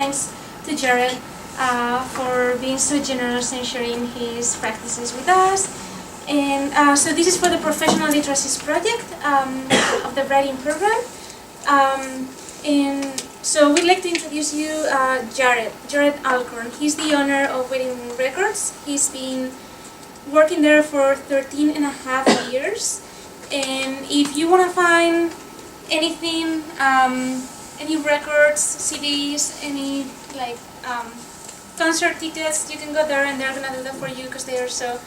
Thanks to Jared for being so generous and sharing his practices with us. And so this is for the Professional Literacies project of the writing program. And so we'd like to introduce you Jared Alcorn. He's the owner of Wedding Records. He's been working there for 13 and a half years. And if you want to find anything, any records, CDs, any concert tickets, you can go there and they're gonna do that for you because they are so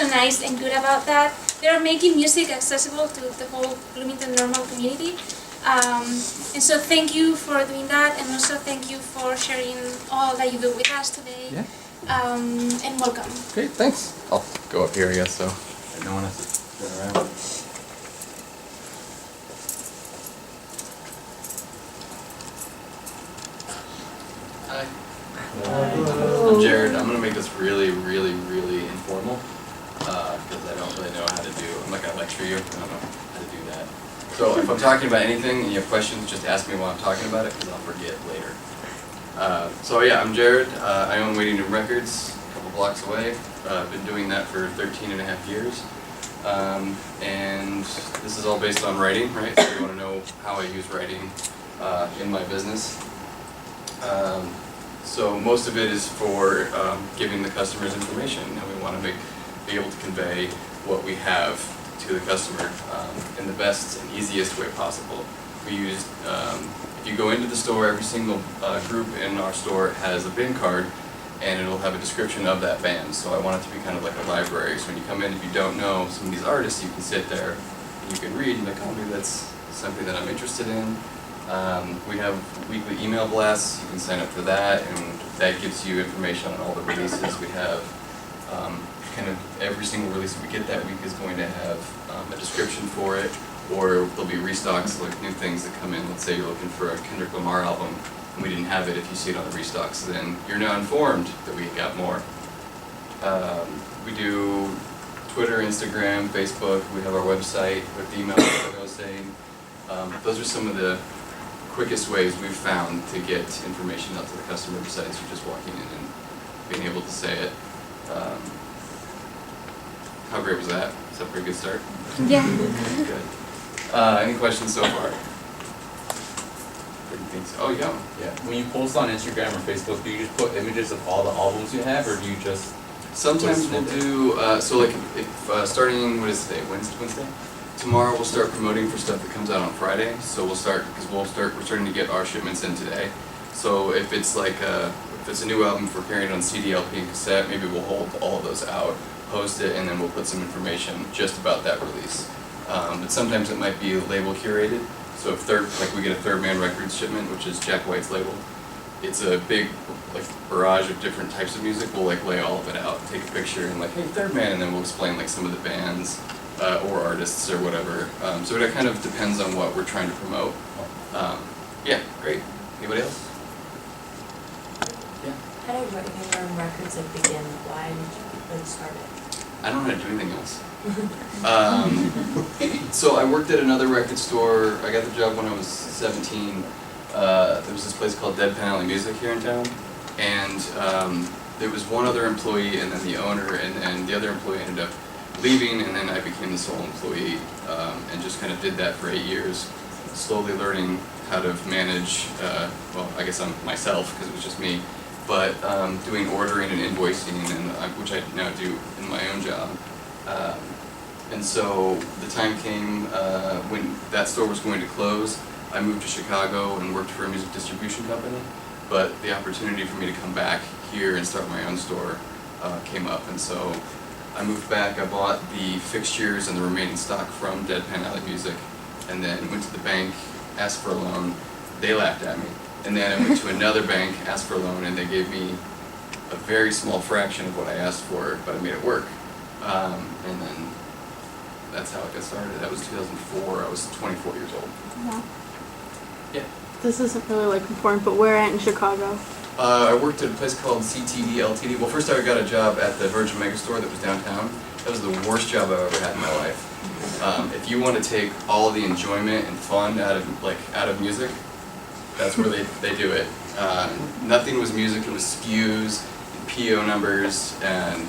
nice and good about that. They're making music accessible to the whole Bloomington Normal community. And so thank you for doing that, and also thank you for sharing all that you do with us today. Yeah. And welcome. Great, thanks. I'll go up here, I guess, so no one has to turn around. Hi. I'm Jared. I'm going to make this really informal because I don't really know how to do. I'm not going to lecture you. I don't know how to do that. So if I'm talking about anything and you have questions, just ask me while I'm talking about it because I'll forget later. So yeah, I'm Jared. I own Waiting Room Records, a couple blocks away. I've been doing that for 13 and a half years. And this is all based on writing, right? So you want to know how I use writing in my business. So most of it is for giving the customers information, and we want to be able to convey what we have to the customer in the best and easiest way possible. We use, if you go into the store, every single group in our store has a bin card, and it'll have a description of that band. So I want it to be kind of like a library. So when you come in, if you don't know some of these artists, you can sit there and you can read and like, oh, maybe that's something that I'm interested in. We have weekly email blasts. You can sign up for that, and that gives you information on all the releases we have. Kind of every single release we get that week is going to have a description for it, or there'll be restocks, like new things that come in. Let's say you're looking for a Kendrick Lamar album, and we didn't have it. If you see it on the restocks, then you're now informed that we got more. We do Twitter, Instagram, Facebook. We have our website with the email, like I was saying. Those are some of the quickest ways we've found to get information out to the customer besides you just walking in and being able to say it. How great was that? Is that a pretty good start? Yeah. Good. Any questions so far? Didn't think so. Oh, yeah. When you post on Instagram or Facebook, do you just put images of all the albums you have, or do you just... Sometimes we'll do, so like if starting, what is today, Wednesday? Tomorrow we'll start promoting for stuff that comes out on Friday. So we're starting to get our shipments in today. So if it's like if it's a new album, if we're carrying it on CD, LP, and cassette, maybe we'll hold all of those out, post it, and then we'll put some information just about that release. But sometimes it might be label curated. So if we get a Third Man Records shipment, which is Jack White's label, it's a big barrage of different types of music. We'll lay all of it out, take a picture, and hey, Third Man, and then we'll explain some of the bands or artists or whatever. So it kind of depends on what we're trying to promote. Yeah, great. Anybody else? Yeah. How did Waiting Room Records begin? Why did you start it? I don't know how to do anything else. So I worked at another record store. I got the job when I was 17. There was this place called Deadpan Alley Music here in town, and there was one other employee, and then the owner, and the other employee ended up leaving, and then I became the sole employee, and just kind of did that for 8 years, slowly learning how to manage, well, I guess I'm myself, because it was just me, but doing ordering and invoicing, and which I now do in my own job. And so the time came when that store was going to close. I moved to Chicago and worked for a music distribution company, but the opportunity for me to come back here and start my own store came up, and so I moved back. I bought the fixtures and the remaining stock from Deadpan Alley Music, and then went to the bank, asked for a loan. They laughed at me. And then I went to another bank, asked for a loan, and they gave me a very small fraction of what I asked for, but I made it work. And then that's how it got started. That was 2004. I was 24 years old. Yeah. Yeah. This isn't really important, but where at in Chicago? I worked at a place called CTD LTD. Well, first I got a job at the Virgin Megastore that was downtown. That was the worst job I've ever had in my life. If you want to take all of the enjoyment and fun out of music, that's where they do it. Nothing was music, it was SKUs, and PO numbers, and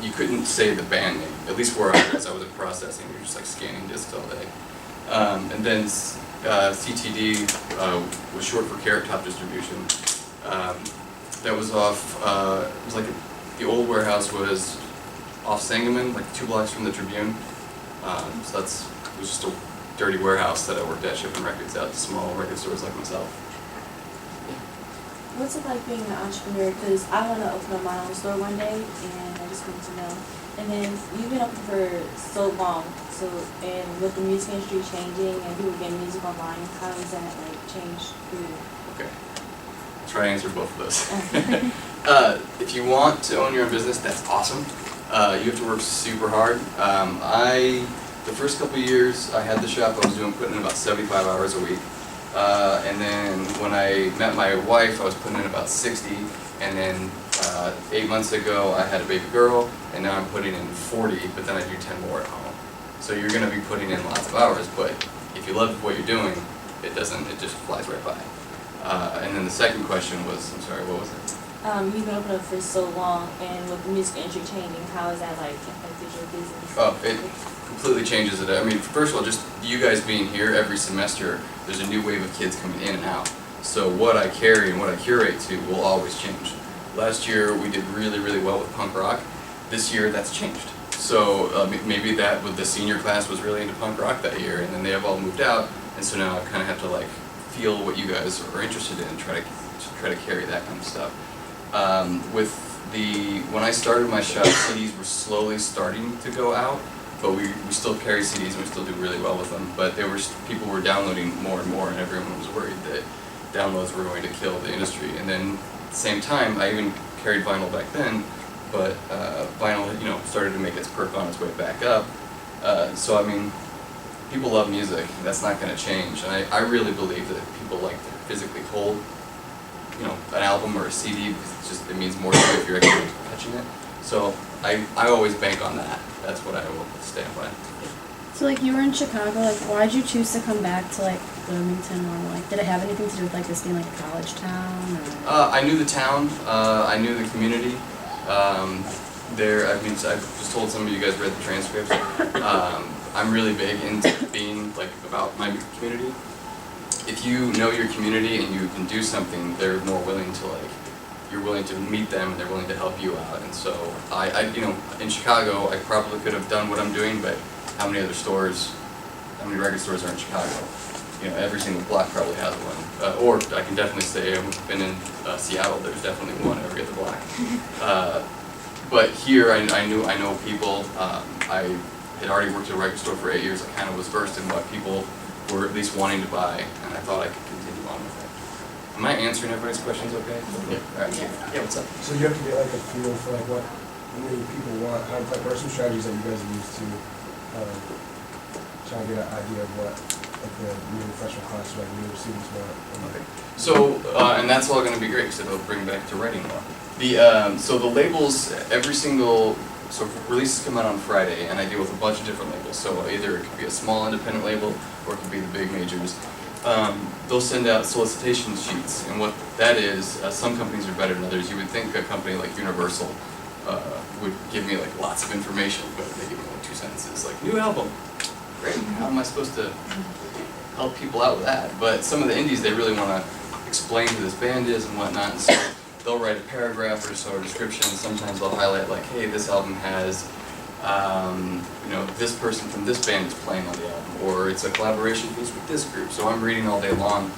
you couldn't say the band name. At least where I was in processing, you're just like scanning discs all day. And then CTD was short for Carrot Top Distribution. That was off, it was like the old warehouse was off Sangamon, like 2 blocks from the Tribune. So it was just a dirty warehouse that I worked at, shipping records out to small record stores like myself. What's it like being an entrepreneur? Because I want to open up my own store one day, and I just wanted to know. And then you've been open for so long, and with the music industry changing and people getting music online, how does that like change for you? Okay, I'll try to answer both of those. If you want to own your own business, that's awesome. You have to work super hard. The first couple of years I had the shop, I was putting in about 75 hours a week. And then when I met my wife, I was putting in about 60. And then 8 months ago, I had a baby girl, and now I'm putting in 40, but then I do 10 more at home. So you're going to be putting in lots of hours, but if you love what you're doing, it just flies right by. And then the second question was, I'm sorry, what was it? You've been open up for so long, and with the music industry changing, how has that like affected your business? Oh, it completely changes it. I mean, first of all, just you guys being here every semester, there's a new wave of kids coming in and out. So what I carry and what I curate to will always change. Last year we did really, really well with punk rock. This year that's changed. So maybe that with the senior class was really into punk rock that year, and then they have all moved out, and so now I kind of have to like feel what you guys are interested in and try to carry that kind of stuff. When I started my shop, CDs were slowly starting to go out, but we still carry CDs and we still do really well with them. But people were downloading more and more, and everyone was worried that downloads were going to kill the industry. And then at the same time, I even carried vinyl back then, but vinyl, started to make its perk on its way back up. So I mean, people love music. That's not going to change. And I really believe that people like to physically hold, an album or a CD, because it means more to you if you're actually touching it. So I always bank on that. That's what I will stand by. So like you were in Chicago, like why did you choose to come back to like Bloomington, or like did it have anything to do with like this being like a college town? Or? I knew the town. I knew the community. I just told some of you guys read the transcripts. I'm really big into being like about my community. If you know your community and you can do something, they're more willing to you're willing to meet them and they're willing to help you out. And so in Chicago, I probably could have done what I'm doing, but how many record stores are in Chicago? Every single block probably has one. Or I can definitely say I've been in Seattle, there's definitely one every other block. But here I know people. I had already worked at a record store for 8 years. I kind of was versed in what people were at least wanting to buy, and I thought I could continue on with it. Am I answering everybody's questions okay? Yeah. All right. Yeah, what's up? So you have to get like a feel for like what people want. What are some strategies that you guys use to try to get an idea of what like the new freshman class or like new students want? Okay. So and that's all going to be great because it'll bring back to writing more. So the labels, so releases come out on Friday, and I deal with a bunch of different labels. So either it could be a small independent label, or it could be the big majors. They'll send out solicitation sheets, and what that is, some companies are better than others. You would think a company like Universal would give me like lots of information, but they give me like 2 sentences, like new album. Great. How am I supposed to help people out with that? But some of the indies, they really want to explain who this band is and whatnot. And so they'll write a paragraph or so, a description. Sometimes they'll highlight like, hey, this album has, this person from this band is playing on the album, or it's a collaboration piece with this group. So I'm reading all day long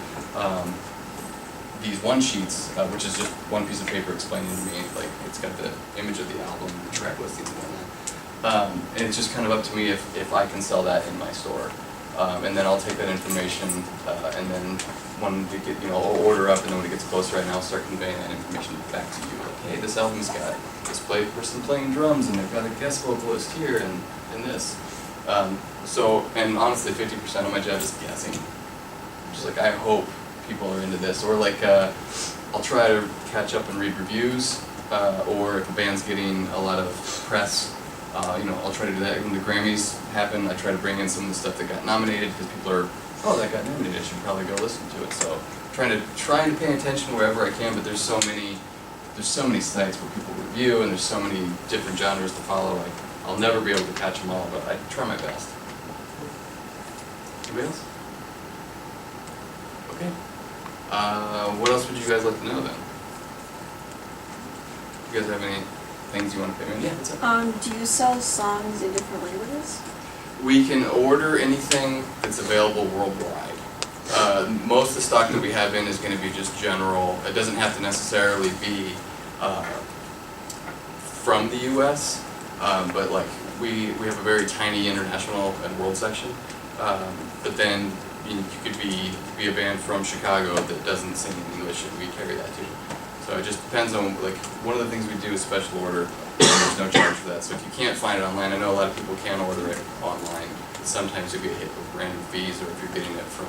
these one sheets, which is just one piece of paper explaining to me, like it's got the image of the album, the track listings and whatnot. And it's just kind of up to me if I can sell that in my store. And then I'll take that information, and then when we get, I'll order up, and then when it gets closer, I'll start conveying that information back to you. Like, hey, this album's got this person playing drums, and they've got a guest vocalist here, and this. And honestly, 50% of my job is guessing. Just like, I hope people are into this, or like, I'll try to catch up and read reviews, or if a band's getting a lot of press, I'll try to do that. When the Grammys happen, I try to bring in some of the stuff that got nominated, because people are oh, that got nominated, I should probably go listen to it. So trying to pay attention wherever I can, but there's so many sites where people review, and there's so many different genres to follow. I'll never be able to catch them all, but I try my best. Anybody else? Okay. What else would you guys like to know then? You guys have any things you want to pay me? Yeah, what's up? Do you sell songs in different languages? We can order anything that's available worldwide. Most of the stock that we have in is going to be just general. It doesn't have to necessarily be from the U.S., but like we have a very tiny international and world section. But then you could be a band from Chicago that doesn't sing in English, and we carry that too. So it just depends on, like, one of the things we do is special order, and there's no charge for that. So if you can't find it online, I know a lot of people can order it online. Sometimes you'll get hit with random fees, or if you're getting it from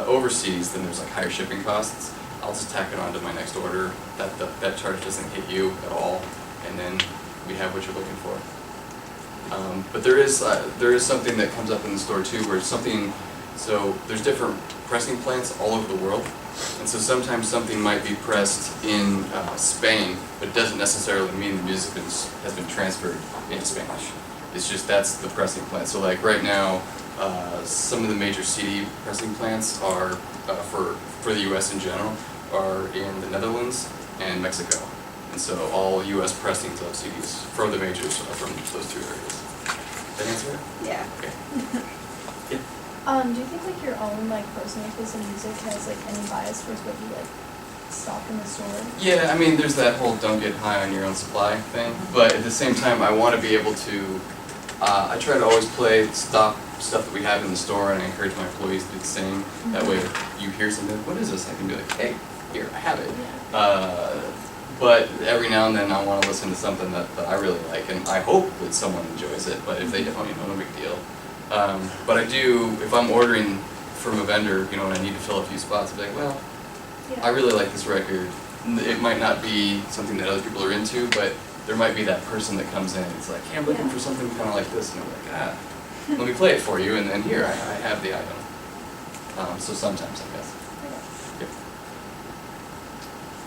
overseas, then there's like higher shipping costs. I'll just tack it onto my next order. That charge doesn't hit you at all, and then we have what you're looking for. But there is something that comes up in the store too, where so there's different pressing plants all over the world. And so sometimes something might be pressed in Spain, but it doesn't necessarily mean the music has been transferred into Spanish. It's just that's the pressing plant. So like right now, some of the major CD pressing plants are, for the US in general, are in the Netherlands and Mexico. And so all US pressings of CDs from the majors are from those two areas. Did that answer it? Yeah. Okay. Do you think like your own like personal taste in music has like any bias towards what you like stock in the store? Yeah, I mean, there's that whole don't get high on your own supply thing, but at the same time, I want to be able to, I try to always play stuff that we have in the store, and I encourage my employees to do the same. That way, if you hear something, what is this? I can be like, hey, here, I have it. But every now and then, I want to listen to something that I really like, and I hope that someone enjoys it, but if they don't, no big deal. But I do, if I'm ordering from a vendor, and I need to fill a few spots, I'll be like, well, I really like this record. It might not be something that other people are into, but there might be that person that comes in and it's like, hey, I'm looking for something kind of like this, and I'm like, let me play it for you, and then here, I have the item. So sometimes, I guess. Yep.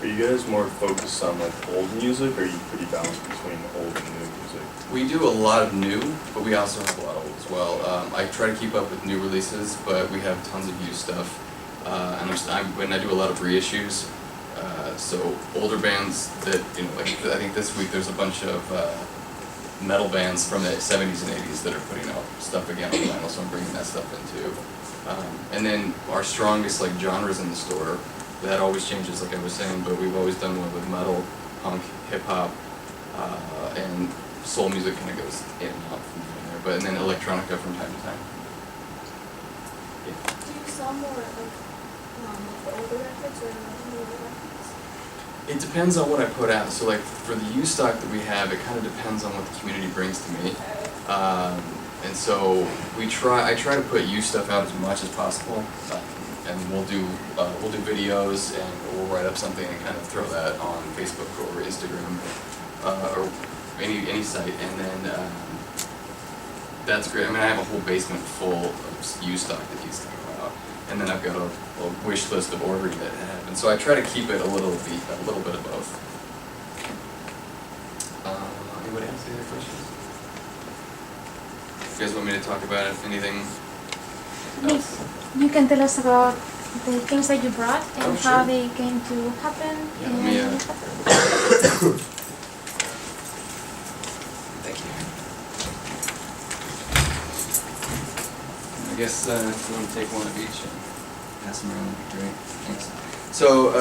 Are you guys more focused on like old music, or are you pretty balanced between old and new music? We do a lot of new, but we also have a lot of old as well. I try to keep up with new releases, but we have tons of used stuff. And I do a lot of reissues. So older bands that, like I think this week there's a bunch of metal bands from the 70s and 80s that are putting out stuff again on vinyl, so I'm bringing that stuff in too. And then our strongest like genres in the store, that always changes, like I was saying, but we've always done one with metal, punk, hip hop, and soul music kind of goes in and out from there, and then electronica from time to time. Yeah. Do you sell more like the older records or newer records? It depends on what I put out. So like for the used stock that we have, it kind of depends on what the community brings to me. And so I try to put used stuff out as much as possible. And we'll do videos, and we'll write up something and kind of throw that on Facebook or Instagram or any site, and then that's great. I mean, I have a whole basement full of used stock that needs to go out, and then I've got a wish list of ordering that happens. So I try to keep it a little bit of both. Anybody else any other questions? You guys want me to talk about anything else? You can tell us about the things that you brought and sure. how they came to happen. Yeah, and let me, when it happened. Thank you. I guess if you want to take one of each and pass them around, that'd be great. Thanks. So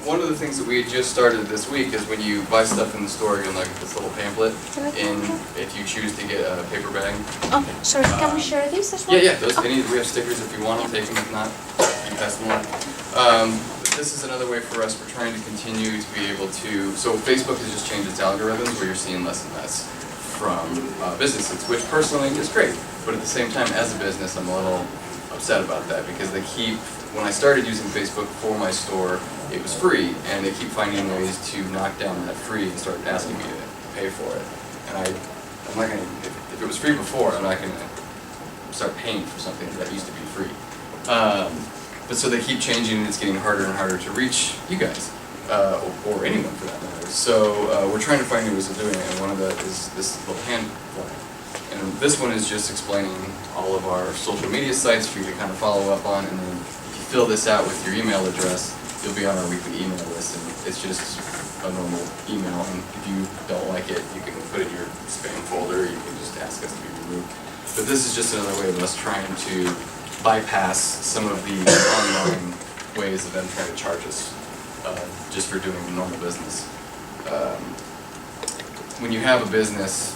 one of the things that we just started this week is when you buy stuff in the store, you're like this little pamphlet, and if you choose to get a paper bag. Oh, sorry, can we share this as well? Yeah, we have stickers if you want them, take them. If not, you can pass them on. This is another way for us. We're trying to continue to be able to, so Facebook has just changed its algorithms where you're seeing less and less from businesses, which personally is great. But at the same time, as a business, I'm a little upset about that because when I started using Facebook for my store, it was free, and they keep finding ways to knock down that free and start asking me to pay for it. And I'm not gonna, if it was free before, I'm not gonna start paying for something that used to be free. free. But so they keep changing, and it's getting harder and harder to reach you guys, or anyone for that matter. So we're trying to find new ways of doing it, and one of that is this little hand flyer. And this one is just explaining all of our social media sites for you to kind of follow up on, and then if you fill this out with your email address, you'll be on our weekly email list, and it's just a normal email, and if you don't like it, you can put it in your spam folder, you can just ask us to be removed. But this is just another way of us trying to bypass some of the online ways of them trying to charge us just for doing normal business. When you have a business,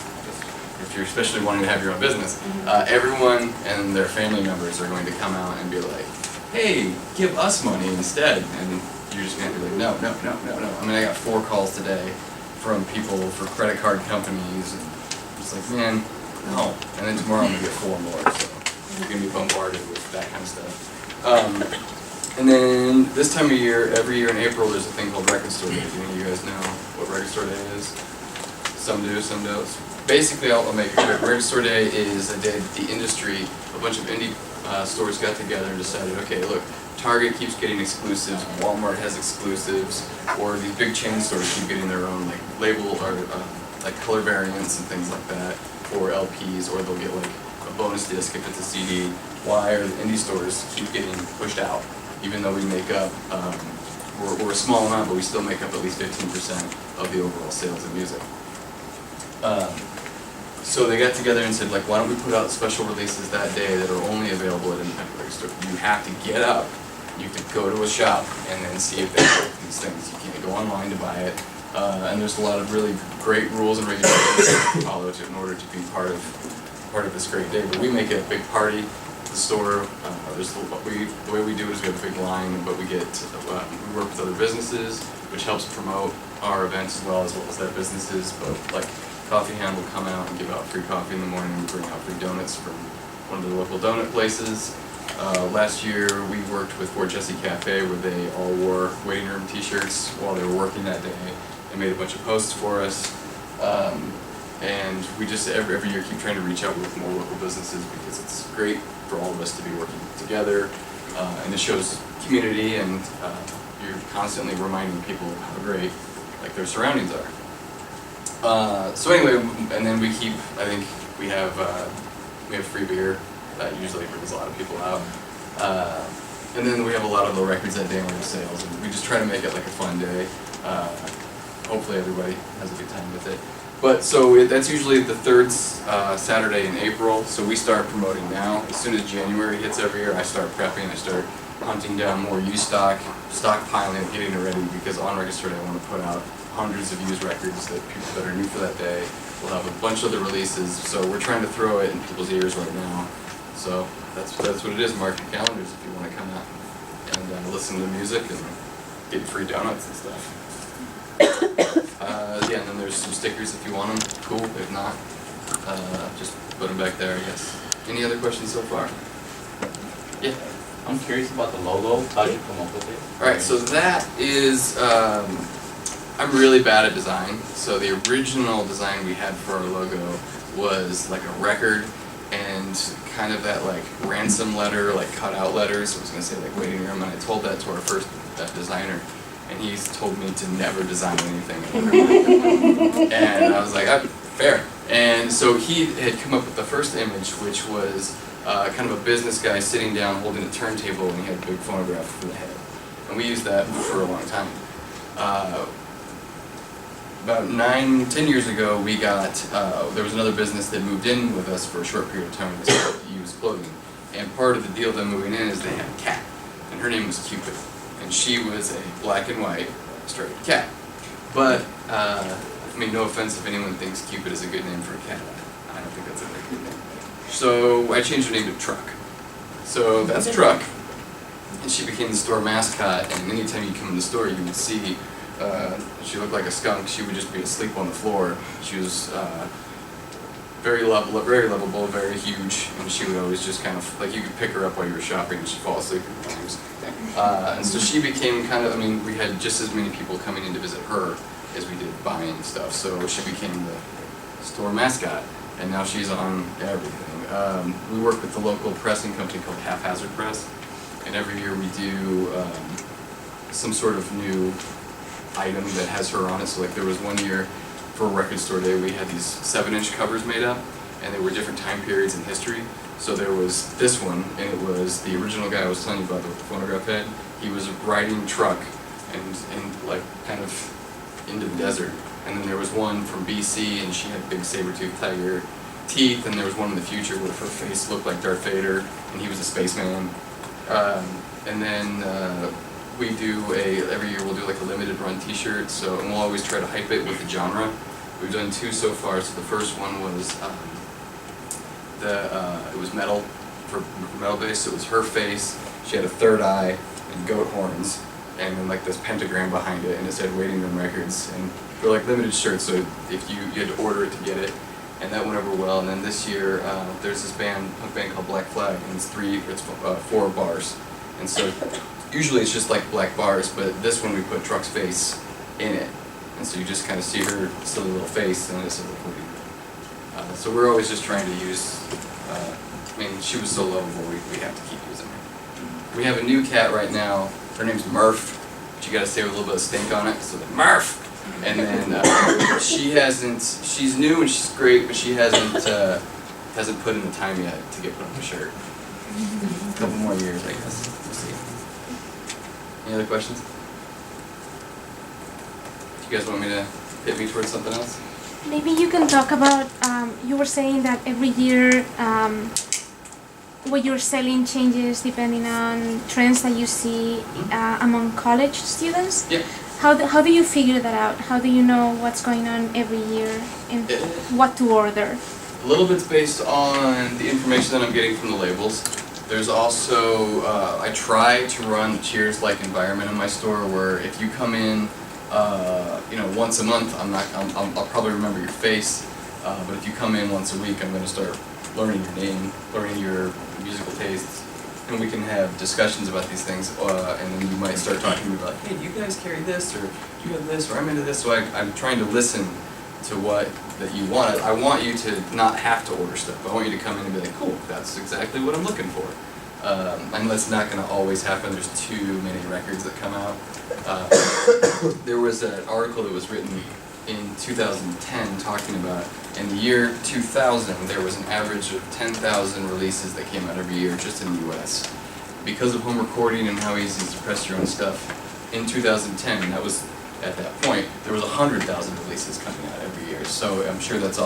if you're especially wanting to have your own business, everyone and their family members are going to come out and be like, hey, give us money instead. And you're just going to be like, no, no, no, no, no. I mean, I got 4 calls today from people for credit card companies, and it's like, man, no. And then tomorrow I'm going to get 4 more, so you're going to be bombarded with that kind of stuff. And then this time of year, every year in April, there's a thing called Record Store Day. Do any of you guys know what Record Store Day is? Some do, some don't. Basically, I'll make it quick. Record Store Day is a day that the industry, a bunch of indie stores got together and decided, okay, look, Target keeps getting exclusives, Walmart has exclusives, or these big chain stores keep getting their own like label or like color variants and things like that, or LPs, or they'll get like a bonus disc if it's a CD. Why are the indie stores keep getting pushed out? Even though we make up, we're a small amount, but we still make up at least 15% of the overall sales of music. So they got together and said, like, why don't we put out special releases that day that are only available at independent record store? You have to get up, you have to go to a shop and then see if they have these things. You can't go online to buy it. And there's a lot of really great rules and regulations to follow in order to be part of this great day. But we make it a big party. The store, the way we do it is we have a big line, but we work with other businesses, which helps promote our events as well as their businesses. But like Coffee Hand will come out and give out free coffee in the morning and bring out free donuts from one of the local donut places. Last year we worked with Fort Jesse Cafe where they all wore waiting room t-shirts while they were working that day and made a bunch of posts for us. And we just every year keep trying to reach out with more local businesses because it's great for all of us to be working together, and it shows community, and you're constantly reminding people of how great like their surroundings are. So anyway, and then we keep. I think we have free beer that usually brings a lot of people out, and then we have a lot of the records that day on our sales, and we just try to make it like a fun day. Hopefully everybody has a good time with it. But so that's usually the third Saturday in April, so we start promoting now. As soon as January hits every year, I start prepping, I start hunting down more used stock, stockpiling, getting it ready, because on Record Store Day I want to put out hundreds of used records that are new for that day. We'll have a bunch of the releases, so we're trying to throw it in people's ears right now. So that's what it is, mark your calendars if you want to come out and listen to music and get free donuts and stuff. Yeah, and then there's some stickers if you want them. Cool. If not, just put them back there, I guess. Any other questions so far? Yeah. I'm curious about the logo. How did you come up with it? Alright, so that is, I'm really bad at design. So the original design we had for our logo was like a record and kind of that like ransom letter, like cut out letters. I was going to say like waiting room, and I told that to our first designer. And he's told me to never design anything. And I was like, fair. And so he had come up with the first image, which was kind of a business guy sitting down holding a turntable, and he had a big phonograph for the head. And we used that for a long time. About 10 years ago, we got, there was another business that moved in with us for a short period of time to start used clothing. And part of the deal of them moving in is they had a cat, and her name was Cupid. And she was a black and white striped cat. But, I mean, no offense if anyone thinks Cupid is a good name for a cat. I don't think that's a very good name. So I changed her name to Truck. So that's Truck. And she became the store mascot, and anytime you come in the store, you would see, she looked like a skunk. She would just be asleep on the floor. She was very lovable, very huge, and she would always just kind of, like you could pick her up while you were shopping and she'd fall asleep at times. And so she became kind of, I mean, we had just as many people coming in to visit her as we did buying stuff, so she became the store mascot, and now she's on everything. we work with the local pressing company called Haphazard Press, and every year we do some sort of new item that has her on it. So like there was one year for Record Store Day, we had these 7-inch covers made up, and they were different time periods in history. So there was this one, and it was the original guy I was telling you about with the phonograph head. He was riding truck and like kind of into the desert. And then there was one from BC, and she had big saber-toothed tiger teeth, and there was one in the future where her face looked like Darth Vader, and he was a spaceman. And then we do every year we'll do like a limited run t-shirt, so, and we'll always try to hype it with the genre. We've done 2 so far. So the first one was it was metal, for metal base, so it was her face, she had a third eye and goat horns, and then like this pentagram behind it, and it said Waiting Room Records, and they're like limited shirts, so if you had to order it to get it, and that went over well. And then this year there's this punk band called Black Flag, and it's 4 bars, and so usually it's just like black bars, but this one we put Truck's face in it, and so you just kind of see her silly little face, and it's a little Waiting Room. So we're always just trying to use, I mean, she was so lovable, we have to keep using her. We have a new cat right now, her name's Murph, but you gotta say with a little bit of stink on it, so like, Murph! And then she's new and she's great, but she hasn't put in the time yet to get put on the shirt. A couple more years, I guess, we'll see. Any other questions? Do you guys want me to hit me towards something else? Maybe you can talk about, you were saying that every year what you're selling changes depending on trends that you see among college students. Yeah. How do you figure that out? How do you know what's going on every year and what to order? A little bit's based on the information that I'm getting from the labels. There's also, I try to run the Cheers-like environment in my store where if you come in once a month, I'll probably remember your face, but if you come in once a week, I'm going to start learning your name, learning your musical tastes, and we can have discussions about these things, and then you might start talking to me about, hey, do you guys carry this, or do you have this, or I'm into this, so I'm trying to listen to what that you want. I want you to not have to order stuff. I want you to come in and be like, cool, that's exactly what I'm looking for. And that's not going to always happen. There's too many records that come out. There was an article that was written in 2010 talking about in the year 2000 there was an average of 10,000 releases that came out every year just in the US. Because of home recording and how easy it is to press your own stuff, in 2010, and that was at that point, there was 100,000 releases coming out every year. So I'm sure that's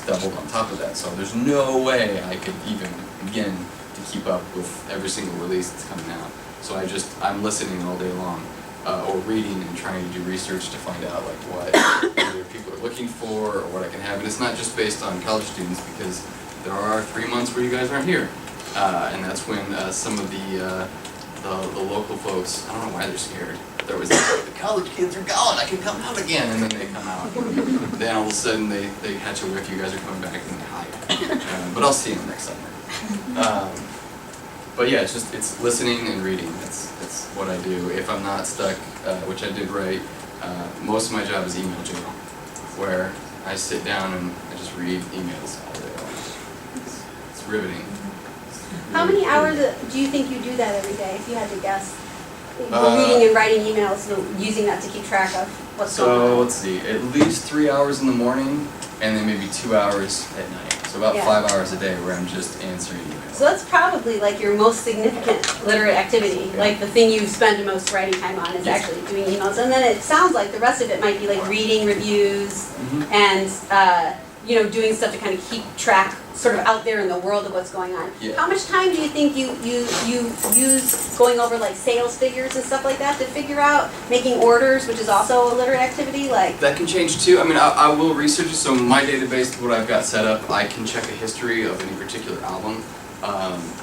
doubled on top of that. So there's no way I could even begin to keep up with every single release that's coming out. So I'm listening all day long, or reading and trying to do research to find out like what either people are looking for or what I can have. And it's not just based on college students, because there are 3 months where you guys aren't here, and that's when some of the local folks, I don't know why they're scared. There was the college kids are gone, I can come out again, and then they come out. Then all of a sudden they hatch a whiff, you guys are coming back, and they hide. But I'll see them next summer. But yeah, it's listening and reading. That's what I do. If I'm not stuck, which I did write, most of my job is email journal, where I sit down and I just read emails all day long. It's riveting. How many hours do you think you do that every day, if you had to guess? Reading and writing emails, using that to keep track of what's going on. So let's see, at least 3 hours in the morning, and then maybe 2 hours at night. So about 5 hours a day where I'm just answering emails. So that's probably like your most significant literate activity. Like the thing you spend the most writing time on is actually doing emails. And then it sounds like the rest of it might be like reading reviews and doing stuff to kind of keep track sort of out there in the world of what's going on. Yeah. How much time do you think you use going over like sales figures and stuff like that to figure out making orders, which is also a literate activity? Like that can change too. I mean, I will research it. So my database, what I've got set up, I can check a history of any particular album,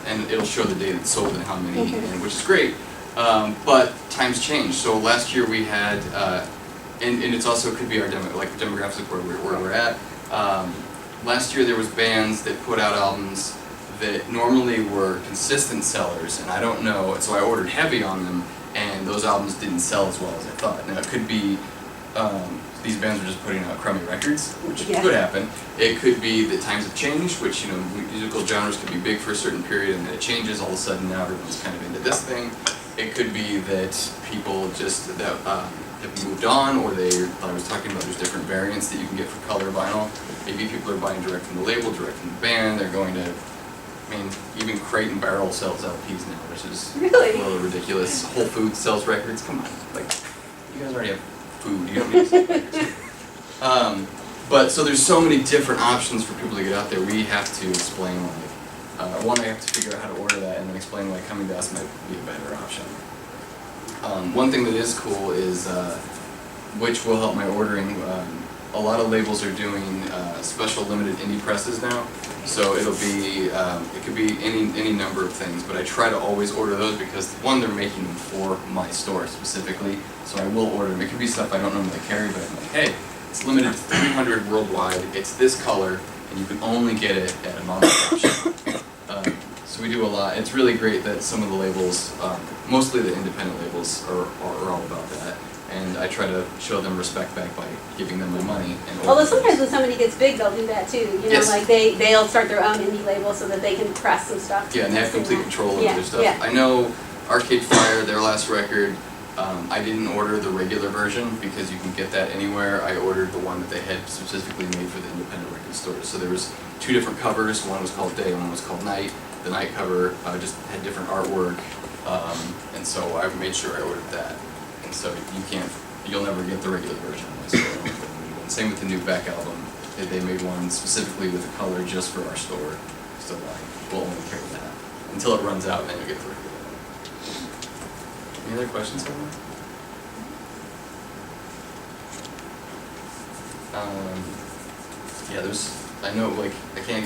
and it'll show the date it's sold and how many, and which is great. But times change. So last year we had, and it's also could be our demographics where we're at. Last year there was bands that put out albums that normally were consistent sellers, and I don't know, so I ordered heavy on them, and those albums didn't sell as well as I thought. Now it could be these bands are just putting out crummy records, which Yeah. could happen. It could be that times have changed, which, you know, musical genres could be big for a certain period and then it changes, all of a sudden now everyone's kind of into this thing. It could be that people just have moved on, or I was talking about there's different variants that you can get for color vinyl. Maybe people are buying direct from the label, direct from the band, they're going to, I mean, even Crate and Barrel sells LPs now, which is Really? a little ridiculous. Whole Foods sells records, come on, like, you guys already have food, you don't need to sell records. But so there's so many different options for people to get out there. We have to explain, like, one, I have to figure out how to order that, and then explain why coming to us might be a better option. One thing that is cool is, which will help my ordering, a lot of labels are doing special limited indie presses now. So it'll be, it could be any number of things, but I try to always order those because, one, they're making them for my store specifically, so I will order them. It could be stuff I don't normally carry, but I'm like, hey, it's limited to 300 worldwide, it's this color, and you can only get it at a mom and pop shop. So we do a lot. It's really great that some of the labels, mostly the independent labels, are all about that. And I try to show them respect back by giving them my money. And Although sometimes when somebody gets big, they'll do that too. You know, Yes. like they'll start their own indie label so that they can press some stuff. Yeah, and they have complete control over Yeah, their stuff. yeah. I know Arcade Fire, their last record, I didn't order the regular version because you can get that anywhere. I ordered the one that they had specifically made for the independent record stores. So there was two different covers. One was called Day, one was called Night. The Night cover just had different artwork, and so I made sure I ordered that. And so you'll never get the regular version of my store. And same with the new Beck album. They made one specifically with a color just for our store. So we'll only carry that until it runs out, and then you'll get the regular one. Any other questions on that? Yeah, I know, like,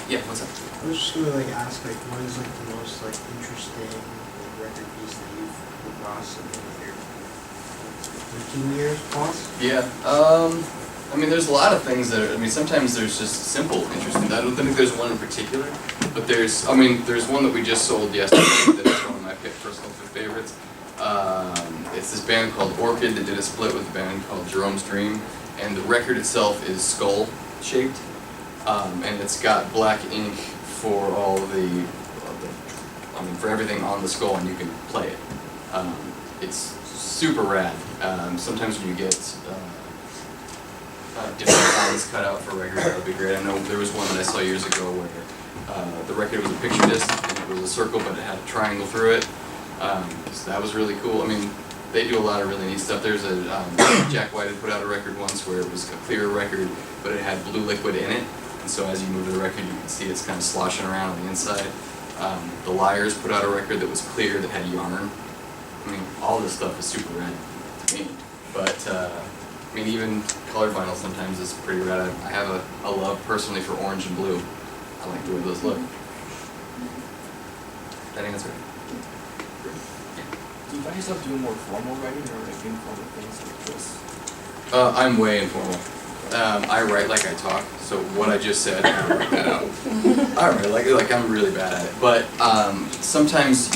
yeah, what's up? I was just gonna ask, what is the most interesting record piece that you've come across in your 13 years plus? Yeah, I mean, there's a lot of things that sometimes there's just simple, interesting. I don't think there's one in particular, but there's one that we just sold yesterday that is one of my personal favorites. It's this band called Orchid that did a split with a band called Jerome's Dream, and the record itself is skull-shaped. And it's got black ink for all for everything on the skull, and you can play it. It's super rad. Sometimes when you get different lines cut out for records, that would be great. I know there was one that I saw years ago where the record was a picture disc, and it was a circle, but it had a triangle through it. So that was really cool. I mean, they do a lot of really neat stuff. There's a Jack White had put out a record once where it was a clear record, but it had blue liquid in it. And so as you move the record, you can see it's kind of sloshing around on the inside. The Liars put out a record that was clear that had yarn. I mean, all this stuff is super rad to me. But, even colored vinyl sometimes is pretty rad. I have a love personally for orange and blue. I like the way those look. That answer. Do you find yourself doing more formal writing or informal things like this? I'm way informal. I write like I talk, so what I just said, I write that out. I write like I'm really bad at it. But sometimes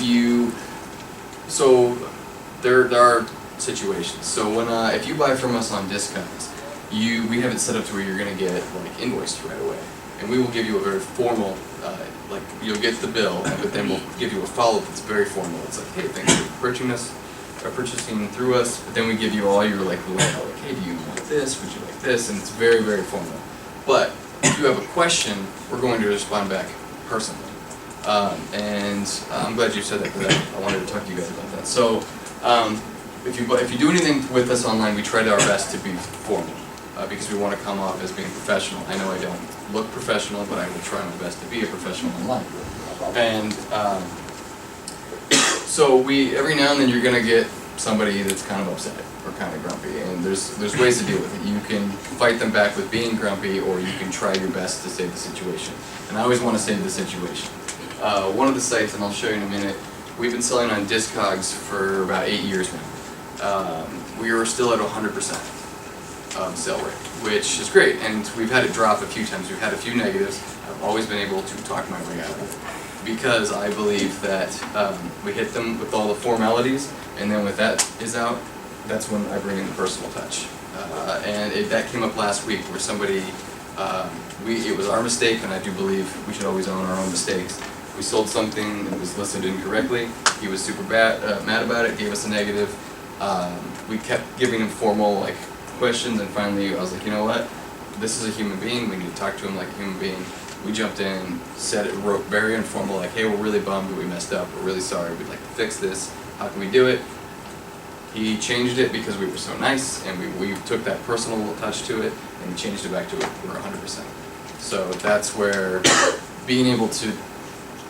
there are situations. So when if you buy from us on Discogs, we have it set up to where you're gonna get invoiced right away, and we will give you a very formal, you'll get the bill, but then we'll give you a follow-up that's very formal. It's like, hey, thanks for purchasing through us, but then we give you all your layout, hey, do you like this, would you like this, and it's very, very formal. But if you have a question, we're going to respond back personally. And I'm glad you said that, because I wanted to talk to you guys about that. So if you do anything with us online, we try our best to be formal, because we want to come off as being professional. I know I don't look professional, but I will try my best to be a professional online. And so every now and then you're going to get somebody that's kind of upset or kind of grumpy, and there's ways to deal with it. You can fight them back with being grumpy, or you can try your best to save the situation. And I always want to save the situation. One of the sites, and I'll show you in a minute, we've been selling on Discogs for about 8 years now. We are still at 100% sale rate, which is great, and we've had it drop a few times. We've had a few negatives. I've always been able to talk my way out of it, because I believe that we hit them with all the formalities, and then when that is out, that's when I bring in the personal touch. that came up last week where somebody, it was our mistake, and I do believe we should always own our own mistakes. We sold something that was listed incorrectly. He was super mad about it, gave us a negative. We kept giving him formal like questions, and finally I was like, you know what? This is a human being. We need to talk to him like a human being. We jumped in, wrote very informal, like, hey, we're really bummed that we messed up. We're really sorry. We'd like to fix this. How can we do it? He changed it because we were so nice, and we took that personal touch to it, and we changed it back to it. We're 100%. So that's where being able to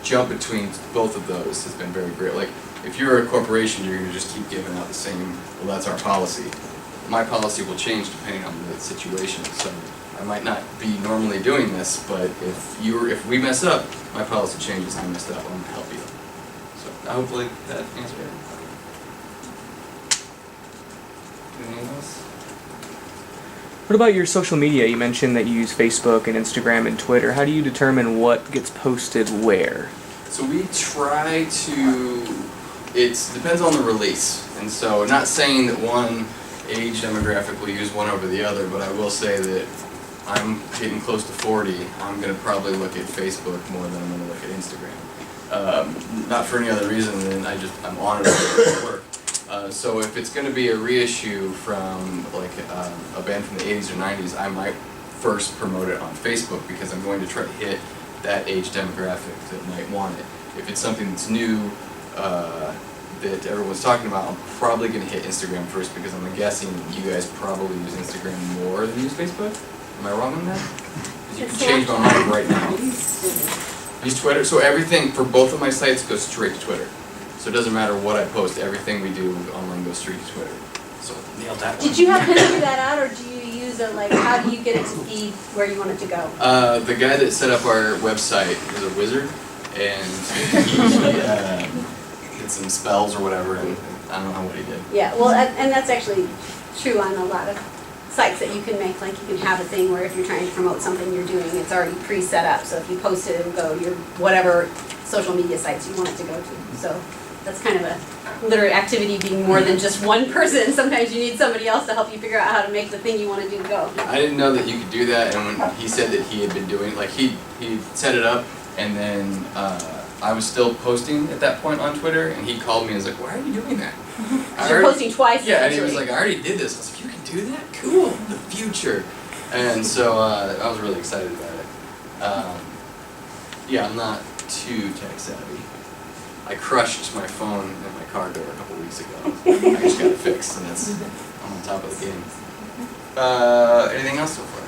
jump between both of those has been very great. Like, if you're a corporation, you're going to just keep giving out the same, well, that's our policy. My policy will change depending on the situation. So I might not be normally doing this, but if we mess up, my policy changes. I messed up, I'm going to help you. So hopefully that answered it. Anything else? What about your social media? You mentioned that you use Facebook and Instagram and Twitter. How do you determine what gets posted where? So we try to, it depends on the release. And so not saying that one age demographic will use one over the other, but I will say that I'm getting close to 40. I'm going to probably look at Facebook more than I'm going to look at Instagram. Not for any other reason than I'm on it at work. So if it's going to be a reissue from like a band from the 80s or 90s, I might first promote it on Facebook because I'm going to try to hit that age demographic that might want it. If it's something that's new that everyone's talking about, I'm probably going to hit Instagram first because I'm guessing you guys probably use Instagram more than use Facebook. Am I wrong on that? Because you can change my mind right now. Use Twitter. So everything for both of my sites goes straight to Twitter. So it doesn't matter what I post, everything we do online goes straight to Twitter. So nailed that one. Did you have to figure that out, or do you use it, like, how do you get it to feed where you want it to go? The guy that set up our website is a wizard, and he did some spells or whatever, and I don't know what he did. Yeah, well, and that's actually true on a lot of sites that you can make. Like, you can have a thing where if you're trying to promote something you're doing, it's already pre-set up. So if you post it, it'll go to your whatever social media sites you want it to go to. So that's kind of a literate activity being more than just one person. Sometimes you need somebody else to help you figure out how to make the thing you want to do go. I didn't know that you could do that, and when he said that he had been doing, like he set it up, and then I was still posting at that point on Twitter, and he called me and was like, why are you doing that? You're posting twice. Yeah, and he was like, I already did this. I was like, you can do that? Cool, the future. And so I was really excited about it. Yeah, I'm not too tech savvy. I crushed my phone in my car door a couple weeks ago. I just got it fixed, and I'm on top of the game. Anything else so far?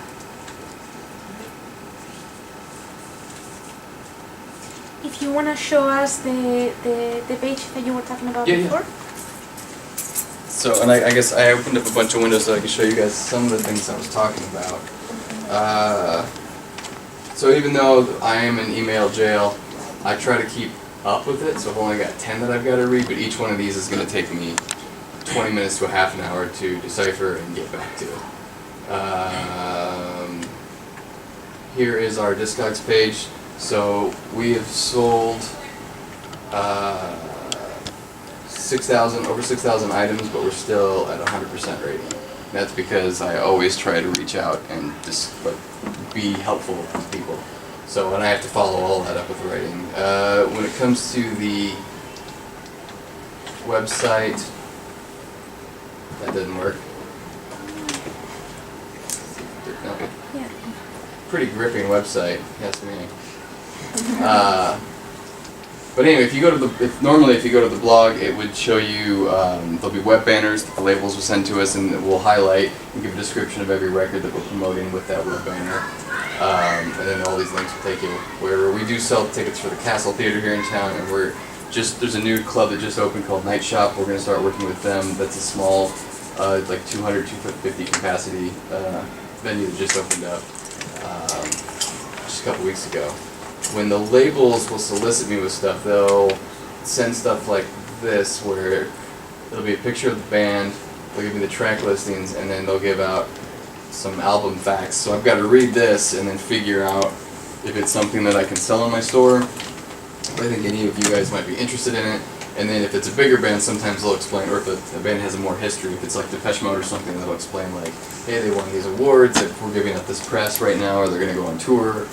If you want to show us the page that you were talking about before. So, and I guess I opened up a bunch of windows so I can show you guys some of the things I was talking about. So even though I am in email jail, I try to keep up with it, so I've only got 10 that I've got to read, but each one of these is going to take me 20 minutes to a half an hour to decipher and get back to it. Here is our Discogs page. So we have sold over 6,000 items, but we're still at 100% rating. That's because I always try to reach out and just be helpful to people. So, and I have to follow all that up with writing. When it comes to the website, that didn't work. Okay. Yeah. Pretty gripping website, that's me. But anyway, if you go to normally if you go to the blog, it would show you, there'll be web banners that the labels will send to us, and we'll highlight and give a description of every record that we're promoting with that web banner. And then all these links will take you wherever. We do sell tickets for the Castle Theater here in town, and there's a new club that just opened called Night Shop. We're going to start working with them. That's a small, like 200, 250 capacity venue that just opened up just a couple weeks ago. When the labels will solicit me with stuff, they'll send stuff like this, where it'll be a picture of the band, they'll give me the track listings, and then they'll give out some album facts. So I've got to read this and then figure out if it's something that I can sell in my store. I think any of you guys might be interested in it, And then if it's a bigger band, sometimes they'll explain, or if the band has a more history, if it's like Depeche Mode or something, they'll explain like, hey, they won these awards, if we're giving up this press right now, or they're going to go on tour.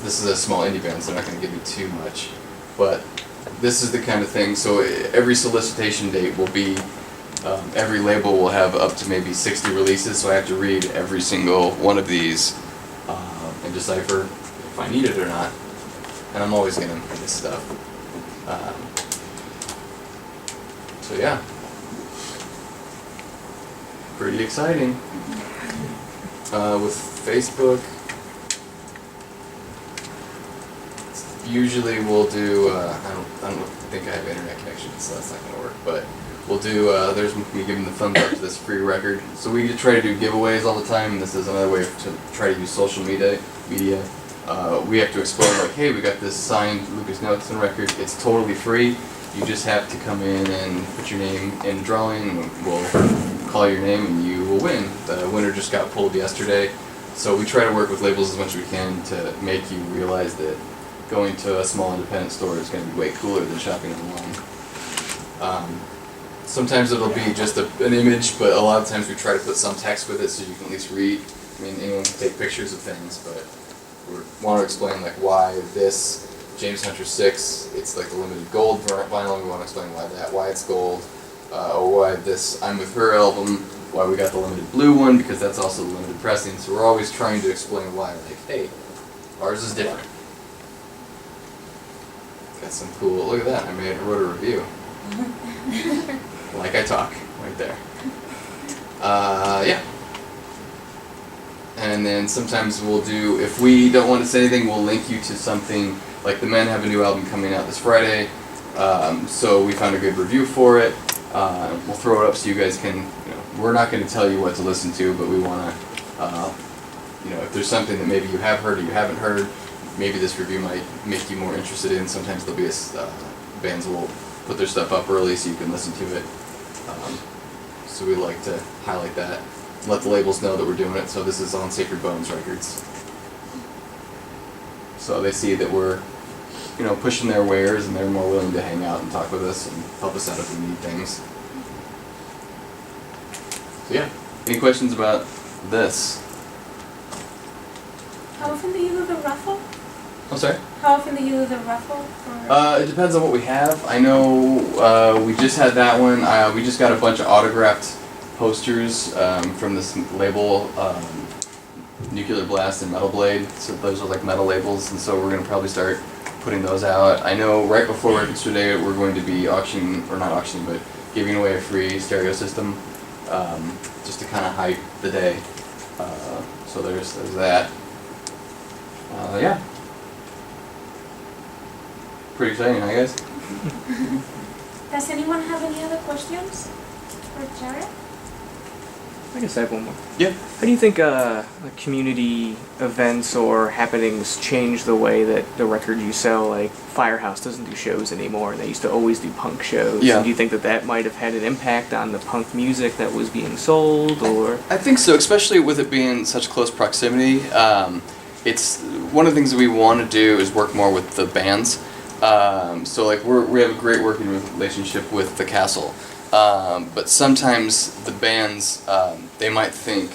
This is a small indie band, so I'm not going to give you too much. But this is the kind of thing, so every solicitation date will be, every label will have up to maybe 60 releases, so I have to read every single one of these and decipher if I need it or not. And I'm always going to need this stuff. So yeah, pretty exciting. With Facebook, usually we'll do, I don't think I have internet connection, so that's not going to work, but we'll do, there's me giving the thumbs up to this free record. So we try to do giveaways all the time, and this is another way to try to use social media. We have to explain like, hey, we got this signed Lucas Nelson record, it's totally free. You just have to come in and put your name in a drawing, and we'll call your name and you will win. The winner just got pulled yesterday. So we try to work with labels as much as we can to make you realize that going to a small independent store is going to be way cooler than shopping online. Sometimes it'll be just an image, but a lot of times we try to put some text with it so you can at least read. I mean, anyone can take pictures of things, but we want to explain like why this James Hunter 6, it's like the limited gold vinyl, we want to explain why it's gold, or why this I'm With Her album, why we got the limited blue one, because that's also the limited pressing, so we're always trying to explain why, like, hey, ours is different. Got some cool, look at that, I wrote a review. Like I talk, right there. Yeah. And then sometimes we'll do, if we don't want to say anything, we'll link you to something. Like the Men have a new album coming out this Friday, so we found a good review for it. We'll throw it up so you guys can, we're not going to tell you what to listen to, but we want to, if there's something that maybe you have heard or you haven't heard, maybe this review might make you more interested in. Sometimes there'll be bands will put their stuff up early so you can listen to it. So we like to highlight that, let the labels know that we're doing it. So this is on Sacred Bones Records. So they see that we're, pushing their wares, and they're more willing to hang out and talk with us and help us out if we need things. So yeah, any questions about this? How often do you do the raffle? I'm sorry? How often do you do the raffle? It depends on what we have. I know we just had that one. We just got a bunch of autographed posters from this label, Nuclear Blast and Metal Blade. So those are like metal labels, and so we're going to probably start putting those out. I know right before Record Store Day we're going to be but giving away a free stereo system just to kind of hype the day. So there's that. Yeah. Pretty exciting, I guess. Does anyone have any other questions for Jared? I guess I have one more. Yeah. How do you think like community events or happenings change the way that the record you sell, like Firehouse doesn't do shows anymore, and they used to always do punk shows. Yeah. And do you think that might have had an impact on the punk music that was being sold, or? I think so, especially with it being such close proximity. It's one of the things that we want to do is work more with the bands. So like we have a great working relationship with the Castle. But sometimes the bands, they might think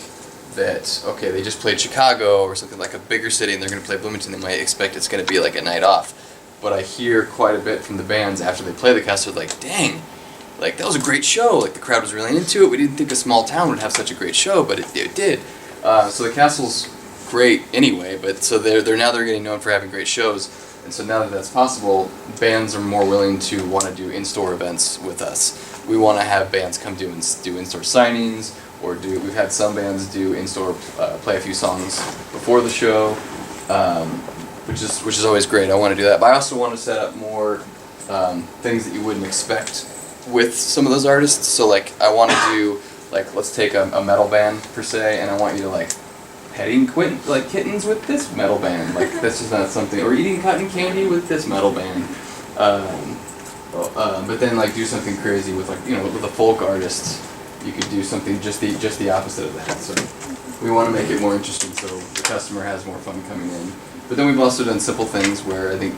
that, okay, they just played Chicago or something like a bigger city and they're going to play Bloomington, they might expect it's going to be like a night off. But I hear quite a bit from the bands after they play the Castle, like, dang, like that was a great show, like the crowd was really into it, we didn't think a small town would have such a great show, but it did. So the Castle's great anyway, but so they're getting known for having great shows. And so now that that's possible, bands are more willing to want to do in-store events with us. We want to have bands come do in-store signings, or we've had some bands do in-store, play a few songs before the show, which is always great. I want to do that, but I also want to set up more things that you wouldn't expect with some of those artists. So like I want to do, like, let's take a metal band per se, and I want you to like petting kittens with this metal band. Like that's just not something, or eating cotton candy with this metal band. But then like do something crazy with with a folk artist. You could do something just the opposite of that. So we want to make it more interesting so the customer has more fun coming in. But then we've also done simple things where I think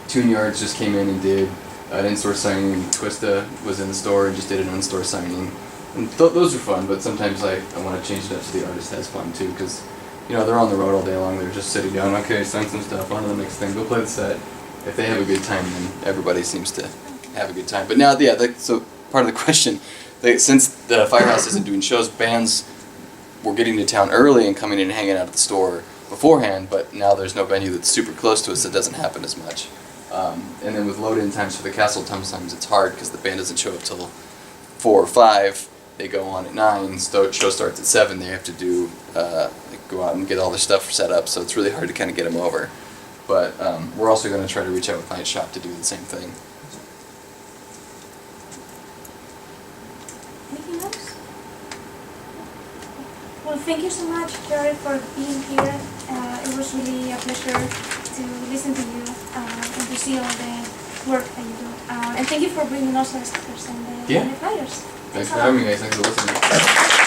Tune Yards just came in and did an in-store signing. Twista was in the store and just did an in-store signing. And those are fun, but sometimes I want to change it up so the artist has fun too, because they're on the road all day long. They're just sitting down. Okay, sign some stuff. On to the next thing. Go play the set. If they have a good time, then everybody seems to have a good time. But now, so part of the question, since the Firehouse isn't doing shows, bands were getting to town early and coming in and hanging out at the store beforehand, but now there's no venue that's super close to us, that doesn't happen as much. And then with load-in times for the castle, sometimes it's hard because the band doesn't show up till 4 or 5. They go on at 9. Show starts at 7. They have to do go out and get all their stuff set up, so it's really hard to kind of get them over. But we're also going to try to reach out with Night Shop to do the same thing. Anything else? Well, thank you so much, Jared, for being here. It was really a pleasure to listen to you and to see all the work that you do. And thank you for bringing us our stickers and the flyers. Thanks for having me, guys. Thanks for listening.